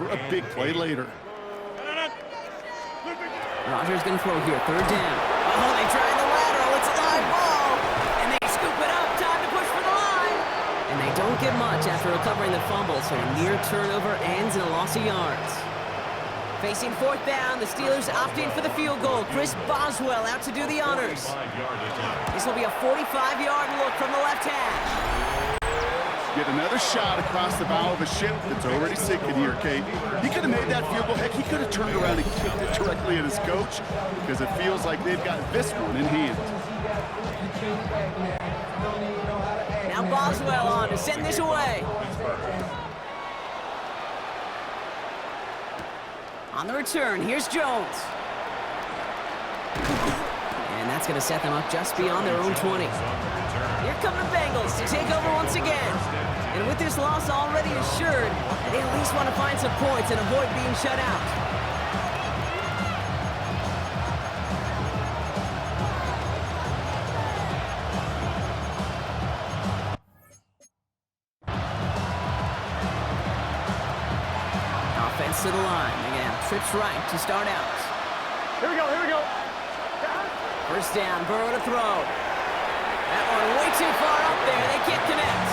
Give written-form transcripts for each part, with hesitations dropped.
for a big play later. Rodgers going to throw here, third down. Oh, they try the lateral. It's a live ball. And they scoop it up. Time to push for the line. And they don't get much after recovering the fumble, so a near turnover ends in a loss of yards. Facing fourth down, the Steelers opting for the field goal. Chris Boswell out to do the honors. This will be a 45-yard look from the left hash. Get another shot across the bow of a ship that's already sinking here, Kate. He could have made that field goal. Heck, he could have turned around and kicked it directly at his coach because it feels like they've got this one in hand. Now Boswell on to send this away. On the return, here's Jones. And that's going to set them up just beyond their own 20. Here come the Bengals to take over once again. And with this loss already assured, they at least want to find some points and avoid being shut out. Offense to the line. Again, trips right to start out. Here we go. First down, Burrow to throw. That one way too far up there. They can't connect.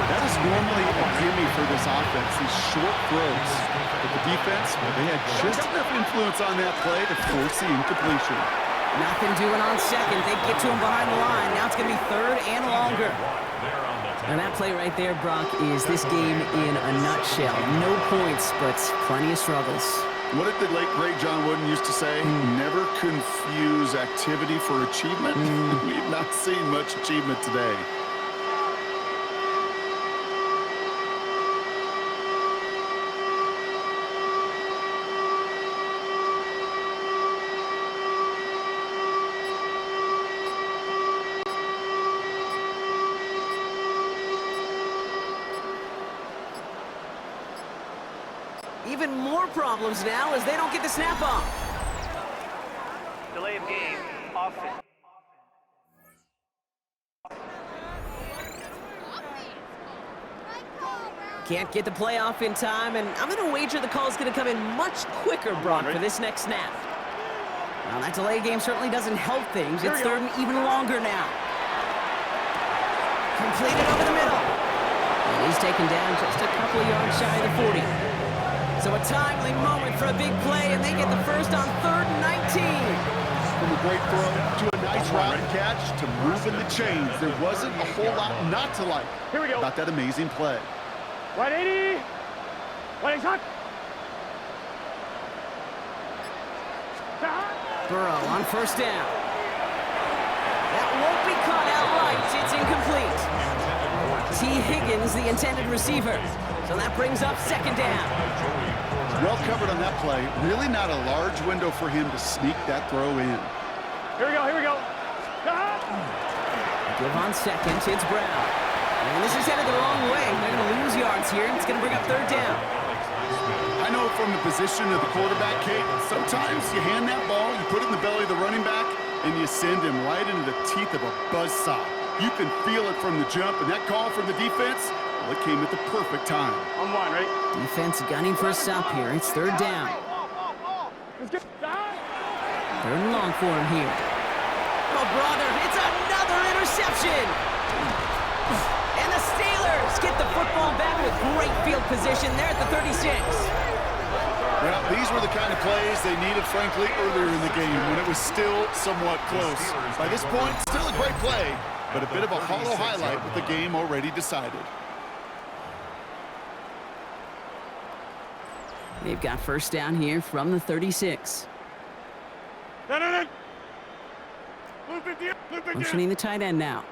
That is normally a gimme for this offense, these short throws. But the defense, well, they had just enough influence on that play to force the incompletion. Nothing doing on second. They get to him behind the line. Now it's going to be third and longer. And that play right there, Brock, is this game in a nutshell. No points, but plenty of struggles. What did the late, great John Wooden used to say? Never confuse activity for achievement. We've not seen much achievement today. Even more problems now as they don't get the snap off. Delay of game, offense. Can't get the play off in time, and I'm going to wager the call is going to come in much quicker, Brock, for this next snap. Now, that delay game certainly doesn't help things. It's third and even longer now. Completed over the middle. And he's taken down just a couple of yards shy of the 40. So a timely moment for a big play, and they get the first on third and 19. From a great throw to a nice route and catch to moving the chains. There wasn't a whole lot not to like about that amazing play. 180. 180 shot. Burrow on first down. That won't be caught outright. It's incomplete. T. Higgins, the intended receiver. So that brings up second down. Well covered on that play. Really not a large window for him to sneak that throw in. Here we go. Give on second. It's Brown. And this is headed the wrong way. They're going to lose yards here. It's going to bring up third down. I know from the position of the quarterback, Kate, sometimes you hand that ball, you put it in the belly of the running back, and you send him right into the teeth of a buzzsaw. You can feel it from the jump, and that call from the defense, well, it came at the perfect time. On one, right? Defense gunning for a stop here. It's third down. Third and long for him here. Oh, brother, it's another interception. And the Steelers get the football back with great field position there at the 36. Well, these were the kind of plays they needed, frankly, earlier in the game when it was still somewhat close. By this point, still a great play, but a bit of a hollow highlight with the game already decided. They've got first down here from the 36. Motioning the tight end now.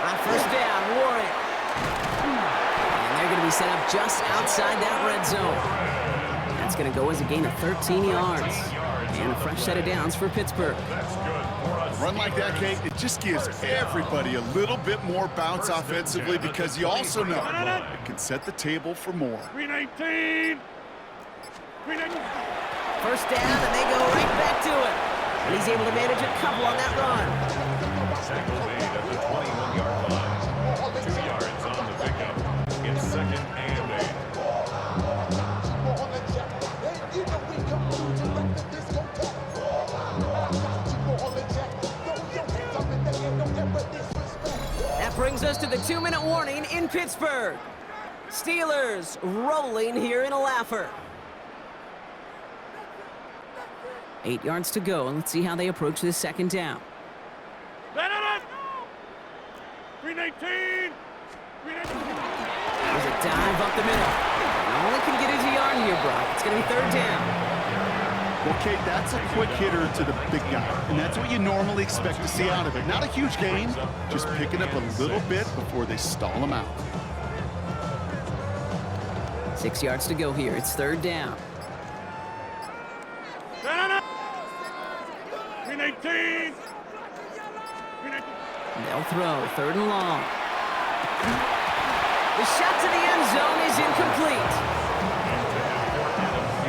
On first down, Warren. And they're going to be set up just outside that red zone. That's going to go as a gain of 13 yards. And a fresh set of downs for Pittsburgh. A run like that, Kate, it just gives everybody a little bit more bounce offensively because you also know it can set the table for more. 319. First down, and they go right back to it. And he's able to manage a couple on that run. Tackle made at the 21-yard line. 2 yards on the pickup. It's second and 8. after the 2-minute warning in Pittsburgh. Steelers rolling here in a laugher. 8 yards to go, and let's see how they approach this second down. Green 18. There's a dive up the middle. And only can get his yard here, Brock. It's going to be third down. Well, Kate, that's a quick hitter to the big guy, and that's what you normally expect to see out of it. Not a huge gain, just picking up a little bit before they stall him out. 6 yards to go here. It's third down. Green 18. They'll throw, third and long. The shot to the end zone is incomplete.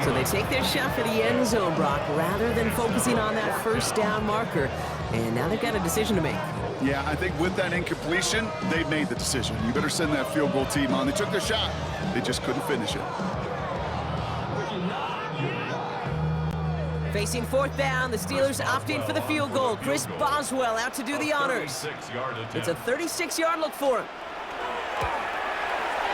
So they take their shot for the end zone, Brock, rather than focusing on that first down marker. And now they've got a decision to make. Yeah, I think with that incompletion, they've made the decision. You better send that field goal team on. They took their shot. They just couldn't finish it. Facing fourth down, the Steelers opting for the field goal. Chris Boswell out to do the honors. It's a 36-yard look for him.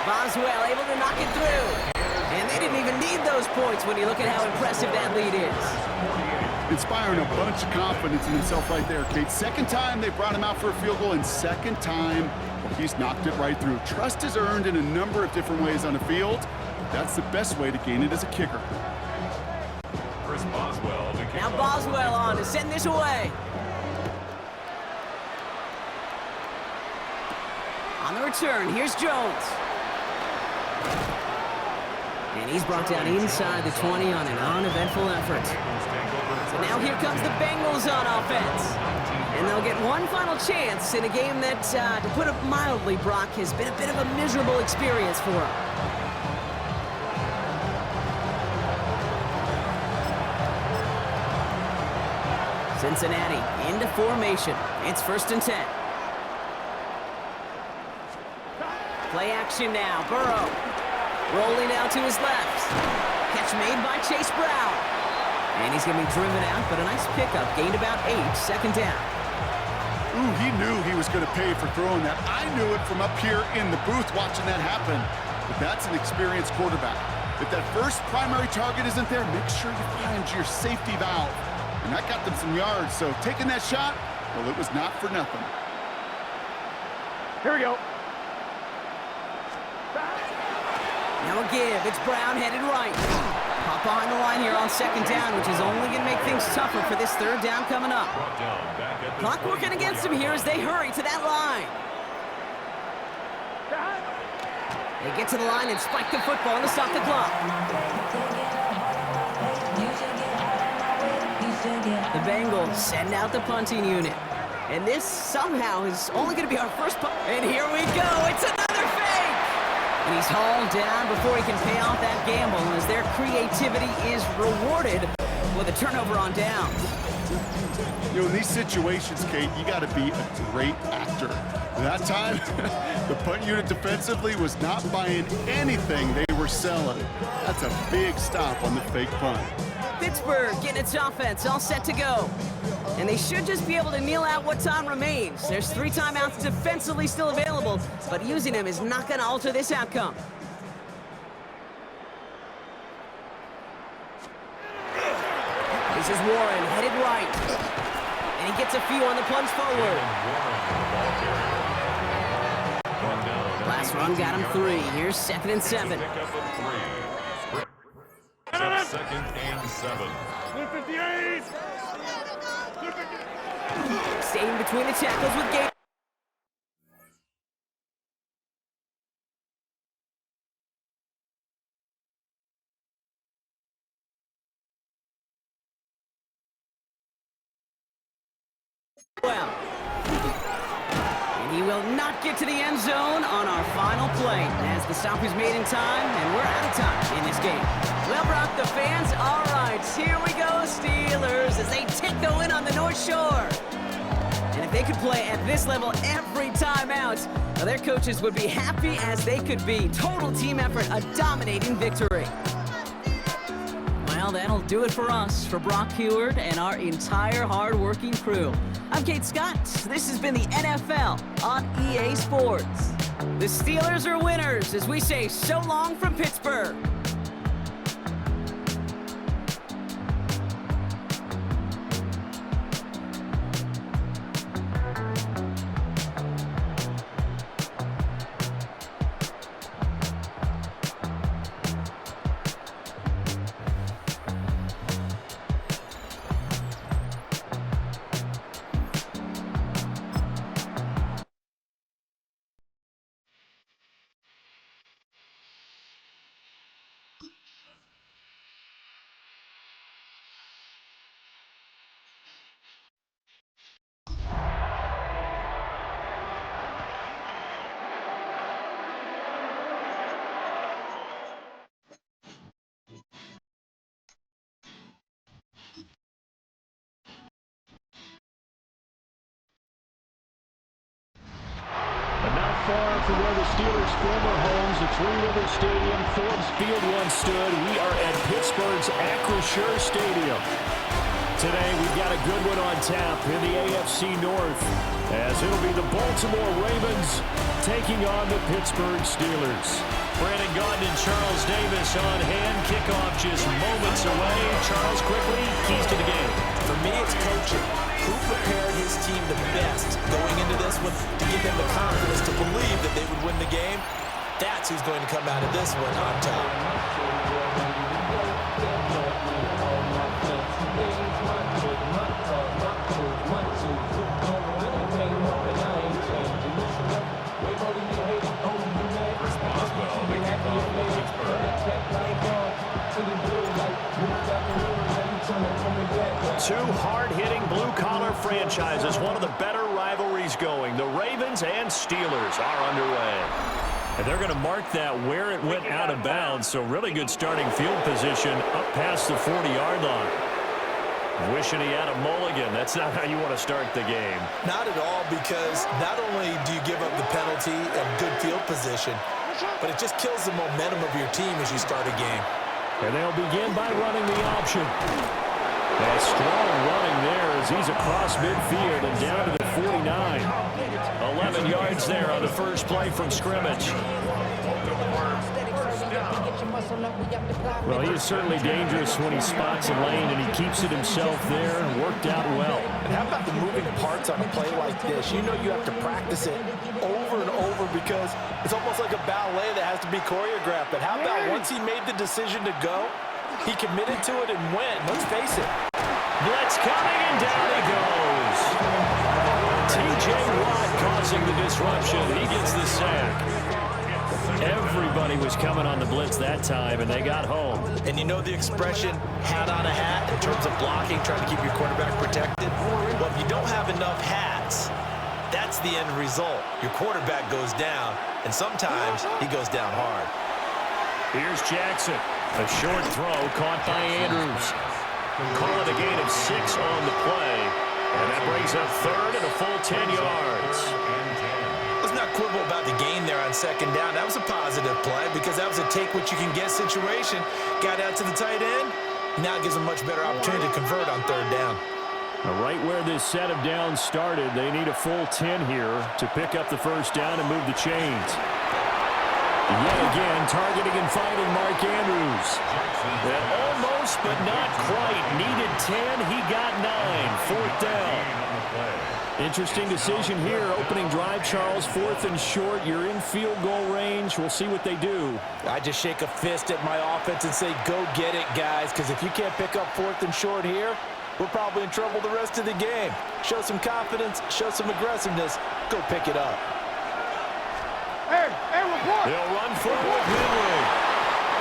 Boswell able to knock it through. And they didn't even need those points when you look at how impressive that lead is. Inspiring a bunch of confidence in himself right there, Kate. Second time they brought him out for a field goal, and second time, well, he's knocked it right through. Trust is earned in a number of different ways on the field. That's the best way to gain it as a kicker. Now Boswell on to send this away. On the return, here's Jones. And he's brought down inside the 20 on an uneventful effort. So now here comes the Bengals on offense. And they'll get one final chance in a game that, to put it mildly, Brock, has been a bit of a miserable experience for them. Cincinnati into formation. It's 1st and 10. Play action now. Burrow rolling out to his left. Catch made by Chase Brown. And he's going to be driven out, but a nice pickup. Gained about 8, second down. Ooh, he knew he was going to pay for throwing that. I knew it from up here in the booth watching that happen. But that's an experienced quarterback. If that first primary target isn't there, make sure you find your safety valve. And that got them some yards, so taking that shot, well, it was not for nothing. Here we go. Now a give. It's Brown headed right. Pop behind the line here on second down, which is only going to make things tougher for this third down coming up. Clock working against them here as they hurry to that line. They get to the line and spike the football to stop the clock. The Bengals send out the punting unit. And this somehow is only going to be our first punt. And here we go. It's another fake. And he's hauled down before he can pay off that gamble as their creativity is rewarded with a turnover on downs. You know, in these situations, Kate, you got to be a great actor. That time, the punt unit defensively was not buying anything they were selling. That's a big stop on the fake punt. Pittsburgh getting its offense all set to go. And they should just be able to kneel out what time remains. There's 3 timeouts defensively still available, but using them is not going to alter this outcome. This is Warren, headed right. And he gets a few on the plunge forward. Last run got him 3. Here's 2nd and 7. Second and 7. 58. Staying between the tackles with Gabe. Well, and he will not get to the end zone on our final play as the stop is made in time, and we're out of time in this game. Well, Brock, the fans, all right, here we go, Steelers, as they take the win on the North Shore. And if they could play at this level every time out, well, their coaches would be happy as they could be. Total team effort, a dominating victory. Well, that'll do it for us, for Brock Heward and our entire hard-working crew. I'm Kate Scott. This has been the NFL on EA Sports. The Steelers are winners as we say so long from Pittsburgh. And not far from where the Steelers' former homes, the Three River Stadium, Forbes Field once stood, we are at Pittsburgh's Acrisure Stadium. Today, we've got a good one on tap in the AFC North, as it'll be the Baltimore Ravens taking on the Pittsburgh Steelers. Brandon Gaudin and Charles Davis on hand. Kickoff just moments away. Charles, quickly, keys to the game. For me, it's coaching. Who prepared his team the best going into this one to give them the confidence to believe that they would win the game? That's who's going to come out of this one on top. Two hard-hitting blue-collar franchises, one of the better rivalries going. The Ravens and Steelers are underway. And they're going to mark that where it went out of bounds, so really good starting field position up past the 40-yard line. Wishing he had a mulligan. That's not how you want to start the game. Not at all, because not only do you give up the penalty and good field position, but it just kills the momentum of your team as you start a game. And they'll begin by running the option. A strong running there as he's across midfield and down to the 49. 11 yards there on the first play from scrimmage. Well, he is certainly dangerous when he spots a lane, and he keeps it himself there and worked out well. And how about the moving parts on a play like this? You know you have to practice it over and over because it's almost like a ballet that has to be choreographed. But how about once he made the decision to go, he committed to it and went. Let's face it. Blitz coming, and down he goes. T.J. Watt causing the disruption. He gets the sack. Everybody was coming on the blitz that time, and they got home. And you know the expression, hat on a hat, in terms of blocking, trying to keep your quarterback protected? Well, if you don't have enough hats, that's the end result. Your quarterback goes down, and sometimes he goes down hard. Here's Jackson. A short throw caught by Andrews. Call it a gain of 6 on the play. And that brings up third and a full 10 yards. Let's not quibble about the gain there on second down. That was a positive play because that was a take-what-you-can-get situation. Got out to the tight end. Now it gives them much better opportunity to convert on third down. Right where this set of downs started, they need a full 10 here to pick up the first down and move the chains. Yet again, targeting and finding Mark Andrews. And almost, but not quite. Needed 10, he got 9. Fourth down. Interesting decision here. Opening drive, Charles. 4th and short. You're in field goal range. We'll see what they do. I just shake a fist at my offense and say, go get it, guys, because if you can't pick up 4th and short here, we're probably in trouble the rest of the game. Show some confidence, show some aggressiveness, go pick it up. They'll run for it with Henry.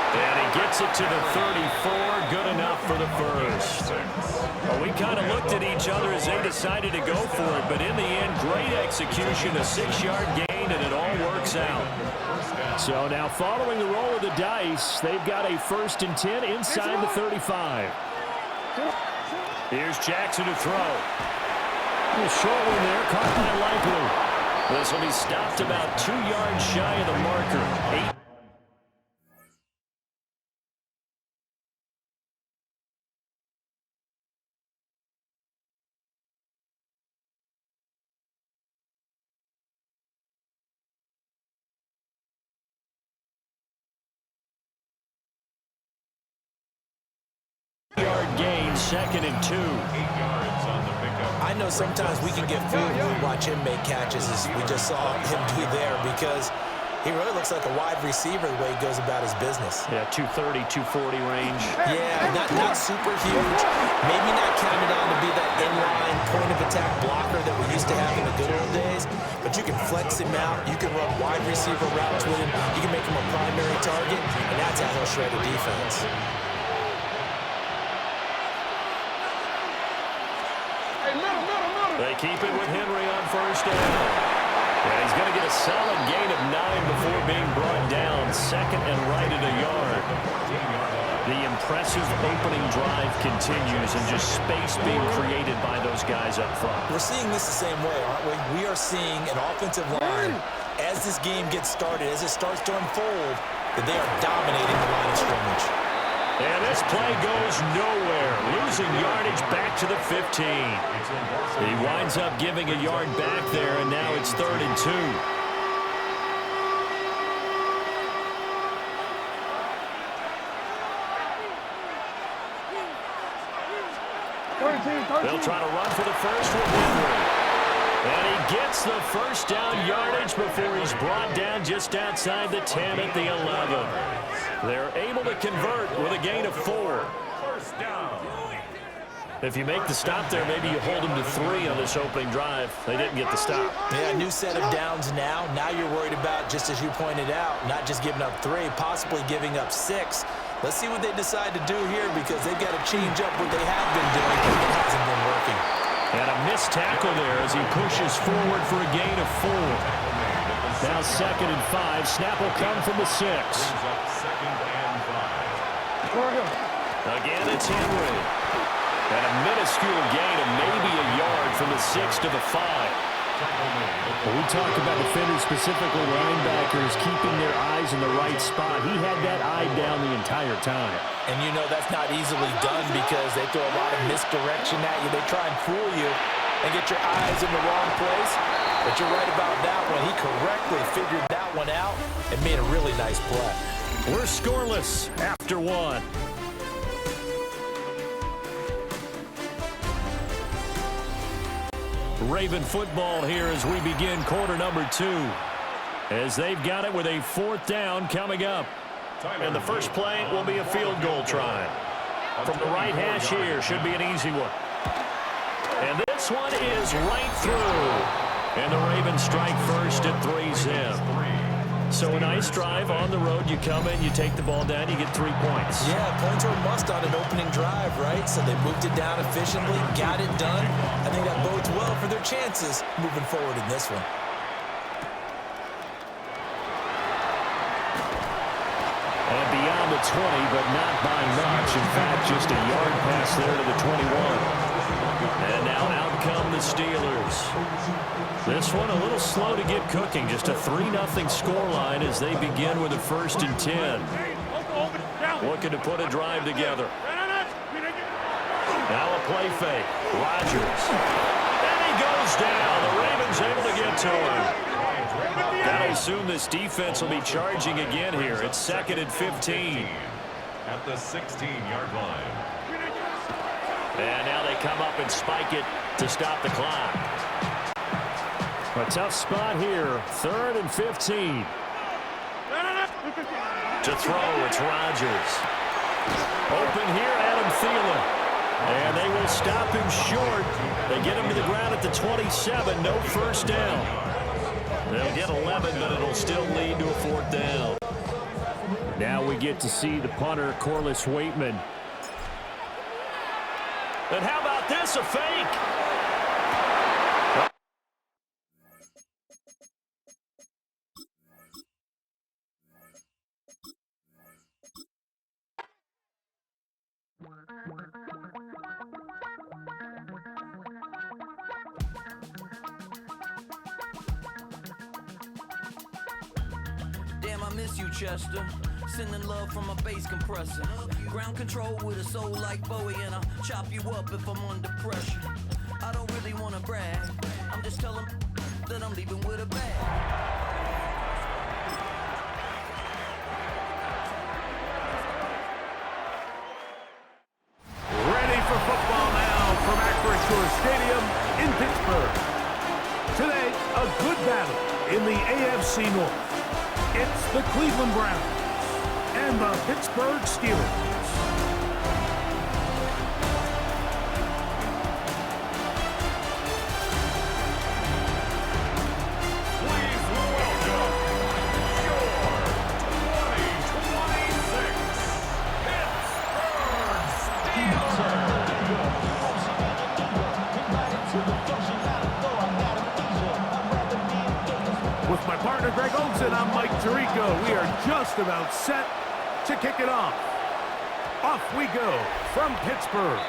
And he gets it to the 34. Good enough for the first. Well, we kind of looked at each other as they decided to go for it, but in the end, great execution, a 6-yard gain, and it all works out. So now following the roll of the dice, they've got a 1st and 10 inside the 35. Here's Jackson to throw. A short one there, caught by Likely. This will be stopped about 2 yards shy of the marker. 8 2nd and 2. 8 yards on the pickup. I know sometimes we can get fooled when we watch him make catches, as we just saw him do there, because he really looks like a wide receiver the way he goes about his business. Yeah, 230, 240 range. Yeah, not super huge. Maybe not counted on to be that inline point-of-attack blocker that we used to have in the good old days, but you can flex him out. You can run wide receiver routes with him. You can make him a primary target, and that's how he'll shred a defense. They keep it with Henry on 1st down. And he's going to get a solid gain of 9 before being brought down. 2nd and right at a yard. The impressive opening drive continues, and just space being created by those guys up front. We're seeing this the same way, aren't we? We are seeing an offensive line, as this game gets started, as it starts to unfold, that they are dominating the line of scrimmage. And this play goes nowhere. Losing yardage back to the 15. He winds up giving a yard back there, and now it's 3rd and 2. They'll try to run for the first with Henry. And he gets the first down yardage before he's brought down just outside the 10 at the 11. They're able to convert with a gain of 4. First down. If you make the stop there, maybe you hold them to 3 on this opening drive. They didn't get the stop. Yeah, new set of downs now. Now you're worried about, just as you pointed out, not just giving up 3, possibly giving up 6. Let's see what they decide to do here, because they've got to change up what they have been doing. It hasn't been working. And a missed tackle there as he pushes forward for a gain of 4. Now 2nd and 5. Snap will come from the 6. Brings up 2nd and 5. Again, it's Henry. And a minuscule gain of maybe a yard from the 6 to the 5. When we talk about defenders, specifically linebackers, keeping their eyes in the right spot, he had that eye down the entire time. And you know that's not easily done, because they throw a lot of misdirection at you. They try and fool you and get your eyes in the wrong place. But you're right about that one. He correctly figured that one out and made a really nice play. We're scoreless after 1. Raven football here as we begin quarter number 2. As they've got it with a 4th down coming up. And the first play will be a field goal try. From the right hash here, should be an easy one. And this one is right through. And the Ravens strike first at 3-zip. So a nice drive on the road. You come in, you take the ball down, you get 3 points. Yeah, points are a must on an opening drive, right? So they moved it down efficiently, got it done. I think that bodes well for their chances moving forward in this one. And beyond the 20, but not by much. In fact, just a yard pass there to the 21. And now out come the Steelers. This one a little slow to get cooking. Just a 3-0 scoreline as they begin with a 1st and 10. Looking to put a drive together. Now a play fake. Rodgers. And he goes down. The Ravens able to get to him. Gotta assume this defense will be charging again here. It's 2nd and 15. At the 16-yard line. And now they come up and spike it to stop the clock. A tough spot here. 3rd and 15. To throw, it's Rodgers. Open here, Adam Thielen. And they will stop him short. They get him to the ground at the 27. No first down. They'll get 11, but it'll still lead to a 4th down. Now we get to see the punter, Corliss Waitman. And how about this, a fake? Damn, I miss you, Chester. Sending love from a bass compressor. Ground control with a soul like Bowie, and I'll chop you up if I'm under pressure. I don't really want to brag. I'm just telling that I'm leaving with a bag. Ready for football. good battle in the AFC North. It's the Cleveland Browns and the Pittsburgh Steelers. With my partner Greg Olson, I'm Mike Tirico. We are just about set to kick it off. Off we go from Pittsburgh.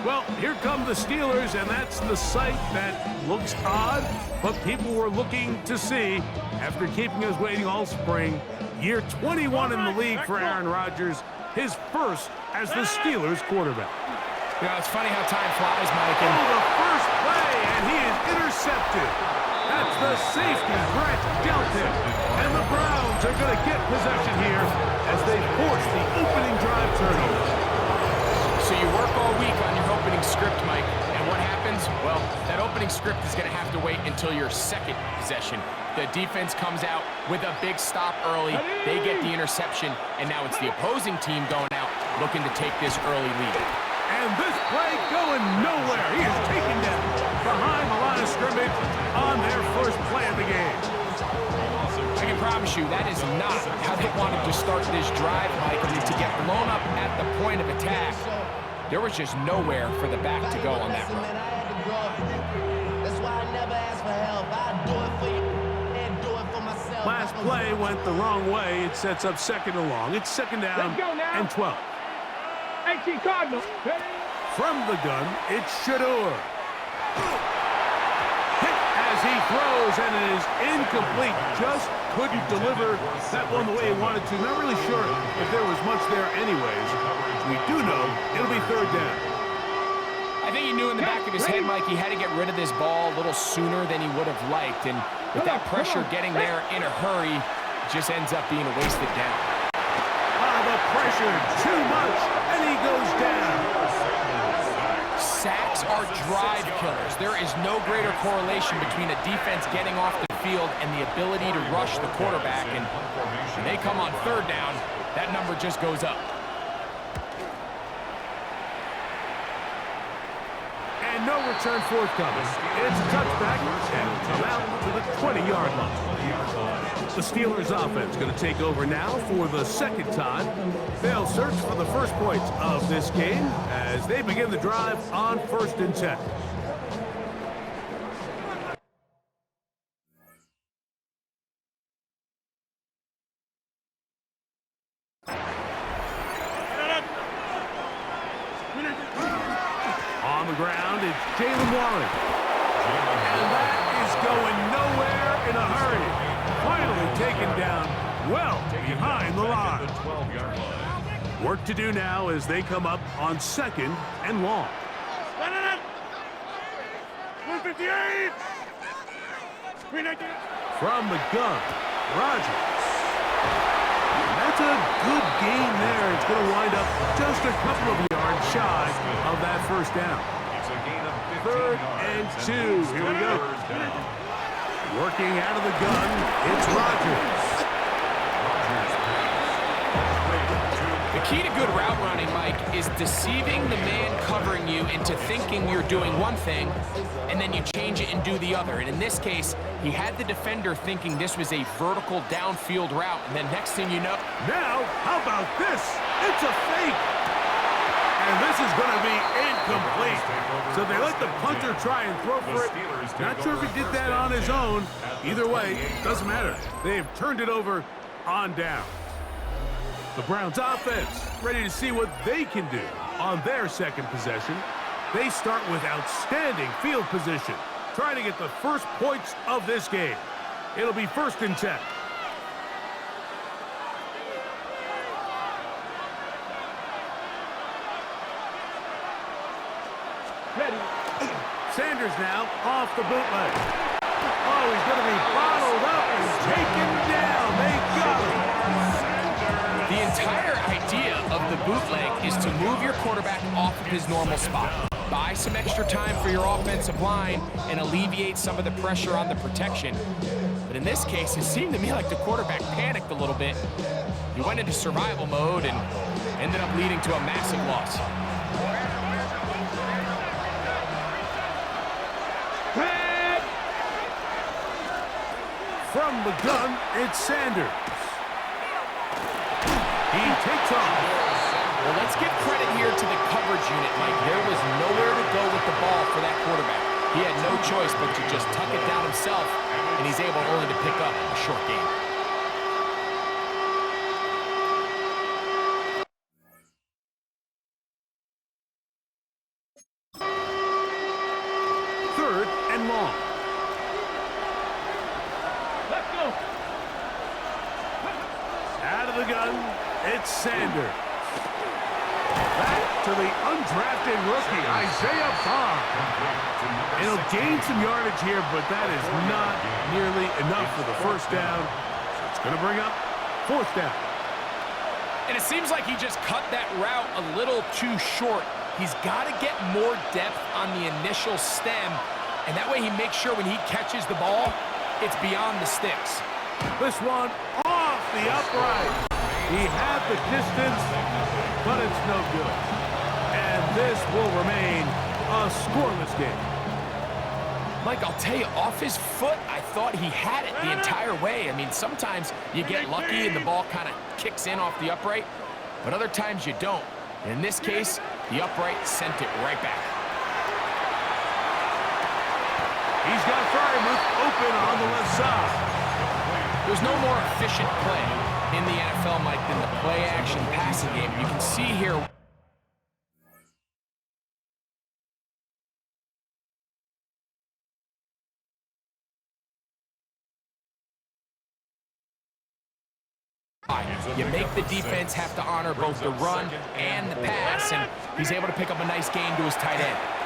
Well, here come the Steelers, and that's the sight that looks odd, but people were looking to see after keeping us waiting all spring. Year 21 in the league for Aaron Rodgers, his first as the Steelers quarterback. You know, it's funny how time flies, Mike. Oh, the first play, and he is intercepted. That's the safety Brett dealt him. And the Browns are going to get possession here as they force the opening drive turnover. So you work all week on your opening script, Mike, and what happens? Well, that opening script is going to have to wait until your second possession. The defense comes out with a big stop early. They get the interception, and now it's the opposing team going out looking to take this early lead. And this play going nowhere. He is taken down behind the line of scrimmage on their first play of the game. I can promise you that is not how they wanted to start this drive, Mike. I mean, to get blown up at the point of attack, there was just nowhere for the back to go on that run. That's why I never ask for help. I do it for you and do it for myself. Last play went the wrong way. It sets up second and long. It's second down and 12. 18 Cardinals. From the gun, it's Shador. Hit as he throws, and it is incomplete. Just couldn't deliver that one the way he wanted to. Not really sure if there was much there anyways. We do know it'll be third down. I think he knew in the back of his head, Mike, he had to get rid of this ball a little sooner than he would have liked. And with that pressure getting there in a hurry, it just ends up being a wasted down. The pressure, too much, and he goes down. Sacks are drive killers. There is no greater correlation between a defense getting off the field and the ability to rush the quarterback. And when they come on third down, that number just goes up. And no return forthcoming. It's a touchback and come out to the 20-yard line. The Steelers offense going to take over now for the second time. They'll search for the first points of this game as they begin the drive on 1st and 10. On the ground, it's Jalen Warren. And that is going nowhere in a hurry. Finally taken down well behind the line. Work to do now as they come up on second and long. 158! From the gun, Rodgers. That's a good gain there. It's going to wind up just a couple of yards shy of that first down. Third and 2. Here we go. Working out of the gun, it's Rodgers. The key to good route running, Mike, is deceiving the man covering you into thinking you're doing one thing, and then you change it and do the other. And in this case, he had the defender thinking this was a vertical downfield route, and then next thing you know... Now, how about this? It's a fake. And this is going to be incomplete. So they let the punter try and throw for it. Not sure if he did that on his own. Either way, doesn't matter. They've turned it over on down. The Browns offense ready to see what they can do on their second possession. They start with outstanding field position, trying to get the first points of this game. It'll be 1st and 10. Ready. Sanders now off the bootleg. Oh, he's going to be bottled up and taken down. They got him. The entire idea of the bootleg is to move your quarterback off of his normal spot. buy some extra time for your offensive line and alleviate some of the pressure on the protection. But in this case, it seemed to me like the quarterback panicked a little bit. He went into survival mode and ended up leading to a massive loss. From the gun, it's Sanders. He takes off. Well, let's give credit here to the coverage unit, Mike. There was nowhere to go with the ball for that quarterback. He had no choice but to just tuck it down himself, and he's able only to pick up a short gain. Third and long. Let's go. Out of the gun, it's Sanders. Back to the undrafted rookie, Isaiah Bond. And he'll gain some yardage here, but that is not nearly enough for the first down. So it's going to bring up fourth down. And it seems like he just cut that route a little too short. He's got to get more depth on the initial stem, and that way he makes sure when he catches the ball, it's beyond the sticks. This one off the upright. He had the distance, but it's no good. And this will remain a scoreless game. Mike, I'll tell you, off his foot, I thought he had it the entire way. I mean, sometimes you get lucky and the ball kind of kicks in off the upright, but other times you don't. And in this case, the upright sent it right back. He's got Frymouth open on the left side. There's no more efficient play in the NFL, Mike, than the play-action passing game. You can see here. You make the defense have to honor both the run and the pass, and he's able to pick up a nice gain to his tight end.